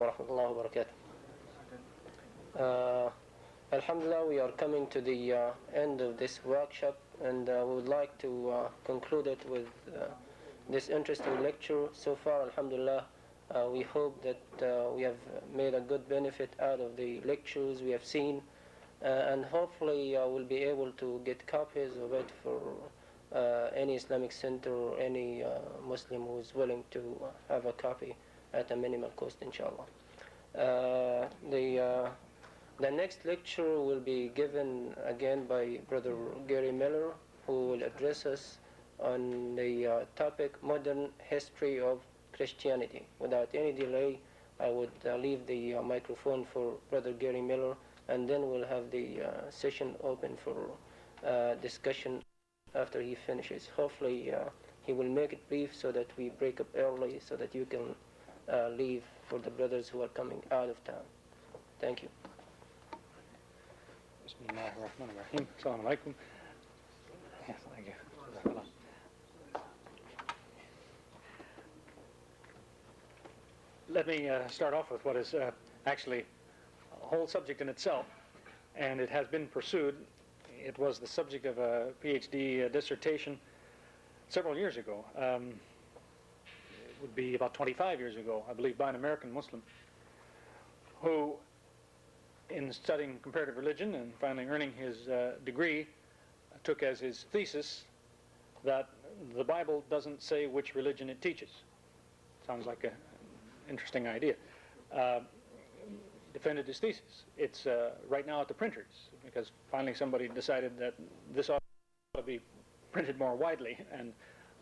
warahmatullahi wabarakatuh. Alhamdulillah, we are coming to the end of this workshop, and we would like to conclude it with this interesting lecture. So far, alhamdulillah, we hope that we have made a good benefit out of the lectures we have seen, and hopefully we'll be able to get copies of it for any Islamic center or any Muslim who is willing to have a copy at a minimal cost, inshallah. The next lecture will be given again by Brother Gary Miller, who will address us on the topic Modern History of Christianity. Without any delay, I would leave the microphone for Brother Gary Miller, and then we'll have the session open for discussion after he finishes. Hopefully he will make it brief so that we break up early so that you can leave for the brothers who are coming out of town. Thank you. Bismillahirrahmanirrahim. Assalamu alaikum. Yes, thank you. Let me start off with what is actually a whole subject in itself, and it has been pursued. It was the subject of a PhD dissertation several years ago. It would be about 25 years ago, I believe, by an American Muslim who, in studying comparative religion and finally earning his degree, took as his thesis that the Bible doesn't say which religion it teaches. Sounds like an interesting idea. Defended his thesis. It's right now at the printers, because finally somebody decided that this ought to be printed more widely, and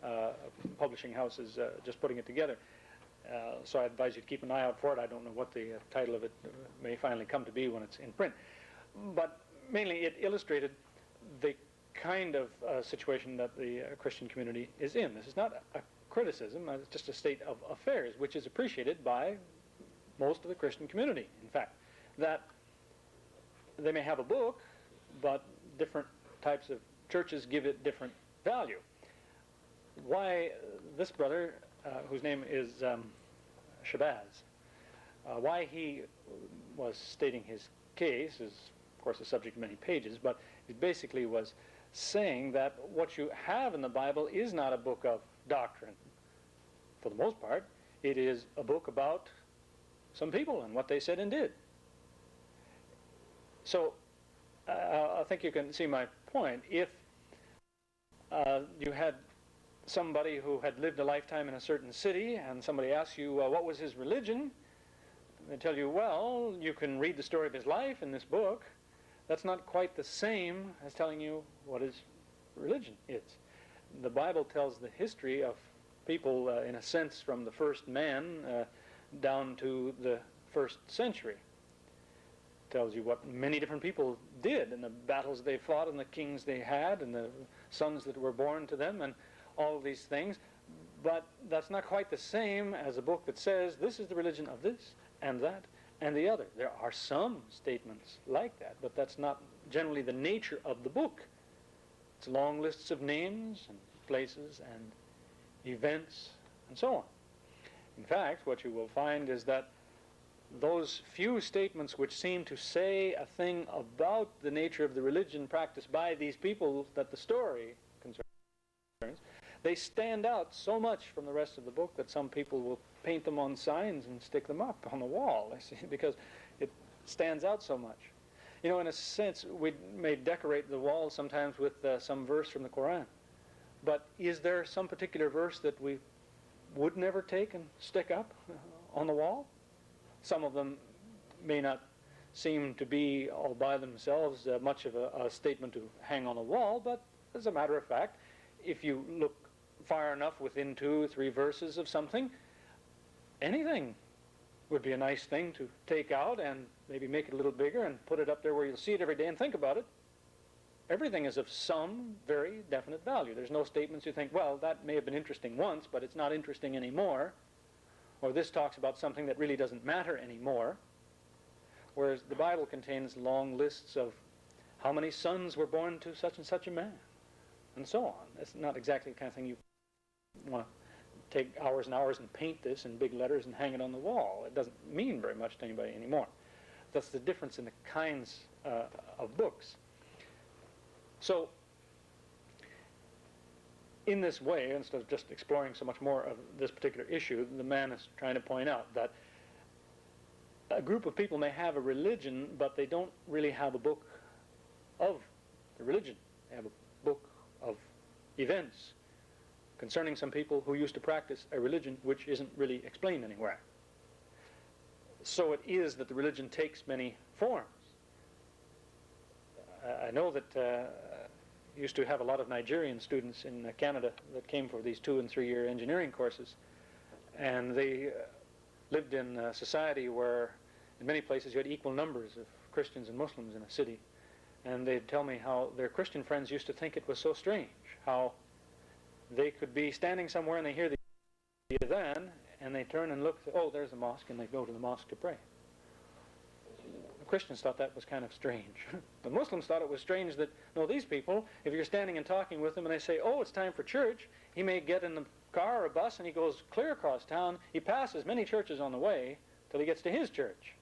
a publishing house is just putting it together. So I advise you to keep an eye out for it. I don't know what the title of it may finally come to be when it's in print. But mainly it illustrated the kind of situation that the Christian community is in. This is not a criticism, it's just a state of affairs, which is appreciated by most of the Christian community, in fact. That they may have a book, but different types of churches give it different value. Why this brother, whose name is Shabazz, why he was stating his case is, of course, the subject of many pages, but it basically was saying that what you have in the Bible is not a book of doctrine, for the most part. It is a book about some people and what they said and did. So I think you can see my point. If you had somebody who had lived a lifetime in a certain city and somebody asks you what was his religion, they tell you, well, you can read the story of his life in this book. That's not quite the same as telling you what his religion is. The Bible tells the history of people, in a sense, from the first man down to the first century. It tells you what many different people did, and the battles they fought, and the kings they had, and the sons that were born to them, and all of these things. But that's not quite the same as a book that says, this is the religion of this, and that, and the other. There are some statements like that, but that's not generally the nature of the book. It's long lists of names, and places, and events, and so on. In fact, what you will find is that those few statements which seem to say a thing about the nature of the religion practiced by these people that the story concerns, they stand out so much from the rest of the book that some people will paint them on signs and stick them up on the wall, because it stands out so much. You know, in a sense, we may decorate the wall sometimes with some verse from the Qur'an. But is there some particular verse that we would never take and stick up on the wall? Some of them may not seem to be all by themselves much of a statement to hang on a wall, but as a matter of fact, if you look far enough within 2 or 3 verses of something, anything would be a nice thing to take out and maybe make it a little bigger and put it up there where you'll see it every day and think about it. Everything is of some very definite value. There's no statements you think, well, that may have been interesting once, but it's not interesting anymore. Or this talks about something that really doesn't matter anymore. Whereas the Bible contains long lists of how many sons were born to such and such a man, and so on. It's not exactly the kind of thing you want to take hours and hours and paint this in big letters and hang it on the wall. It doesn't mean very much to anybody anymore. That's the difference in the kinds of books. So, in this way, instead of just exploring so much more of this particular issue, the man is trying to point out that a group of people may have a religion, but they don't really have a book of the religion. They have a book of events concerning some people who used to practice a religion which isn't really explained anywhere. So it is that the religion takes many forms. I know that used to have a lot of Nigerian students in Canada that came for these 2- and 3-year engineering courses, and they lived in a society where in many places you had equal numbers of Christians and Muslims in a city, and they'd tell me how their Christian friends used to think it was so strange, how they could be standing somewhere and they hear the adhan, and they turn and look, oh, there's a mosque, and they go to the mosque to pray. Christians thought that was kind of strange. The Muslims thought it was strange that, no, these people, if you're standing and talking with them and they say, oh, it's time for church, he may get in the car or a bus and he goes clear across town. He passes many churches on the way till he gets to his church.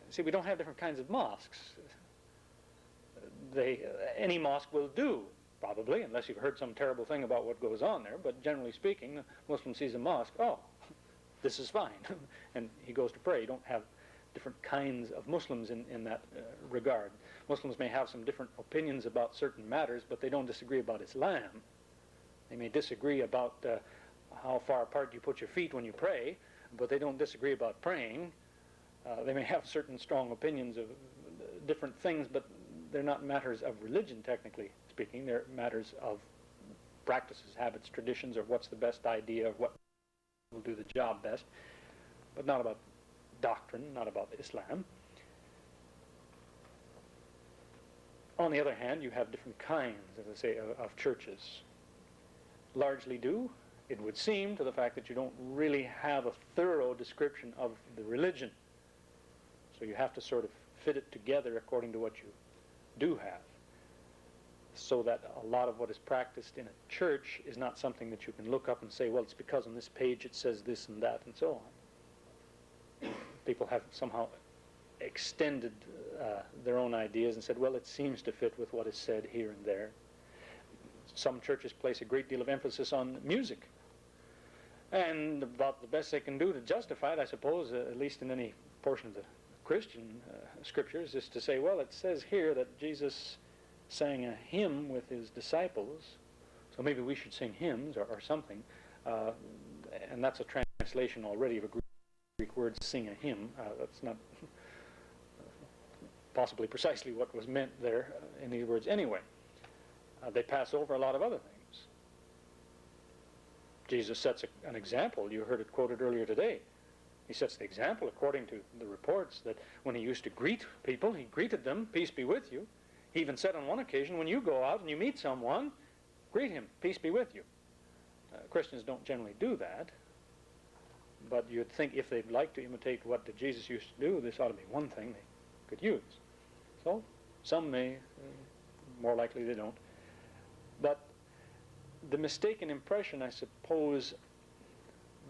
See, we don't have different kinds of mosques. Any mosque will do, probably, unless you've heard some terrible thing about what goes on there. But generally speaking, the Muslim sees a mosque, oh, this is fine. And he goes to pray. You don't have different kinds of Muslims in that regard. Muslims may have some different opinions about certain matters, but they don't disagree about Islam. They may disagree about how far apart you put your feet when you pray, but they don't disagree about praying. They may have certain strong opinions of different things, but they're not matters of religion, technically speaking. They're matters of practices, habits, traditions, or what's the best idea, or what will do the job best, but not about doctrine, not about Islam. On the other hand, you have different kinds, as I say, of churches. Largely due, it would seem, to the fact that you don't really have a thorough description of the religion. So you have to sort of fit it together according to what you do have, so that a lot of what is practiced in a church is not something that you can look up and say, well, it's because on this page it says this and that and so on. People have somehow extended their own ideas and said, well, it seems to fit with what is said here and there. Some churches place a great deal of emphasis on music. And about the best they can do to justify it, I suppose, at least in any portion of the Christian scriptures, is to say, well, it says here that Jesus sang a hymn with his disciples, so maybe we should sing hymns or something. And that's a translation already of a Greek word, sing a hymn. That's not possibly precisely what was meant there in these words anyway. They pass over a lot of other things. Jesus sets an example. You heard it quoted earlier today. He sets the example, according to the reports, that when he used to greet people, he greeted them, peace be with you. He even said on one occasion, when you go out and you meet someone, greet him, peace be with you. Christians don't generally do that. But you'd think if they'd like to imitate what Jesus used to do, this ought to be one thing they could use. So, some may, more likely they don't. But the mistaken impression, I suppose,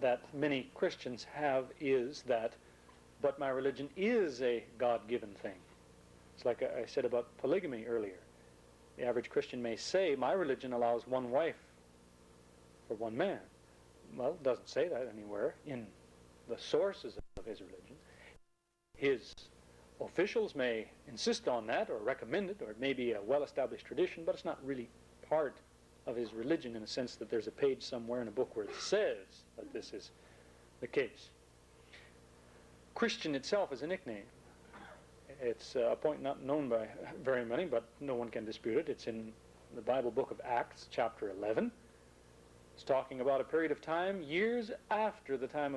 that many Christians have is that, but my religion is a God-given thing. It's like I said about polygamy earlier. The average Christian may say, my religion allows one wife for one man. Well, it doesn't say that anywhere in the sources of his religion. His officials may insist on that or recommend it, or it may be a well-established tradition, but it's not really part of his religion in the sense that there's a page somewhere in a book where it says that this is the case. Christian itself is a nickname. It's a point not known by very many, but no one can dispute it. It's in the Bible book of Acts, chapter 11. It's talking about a period of time, years after the time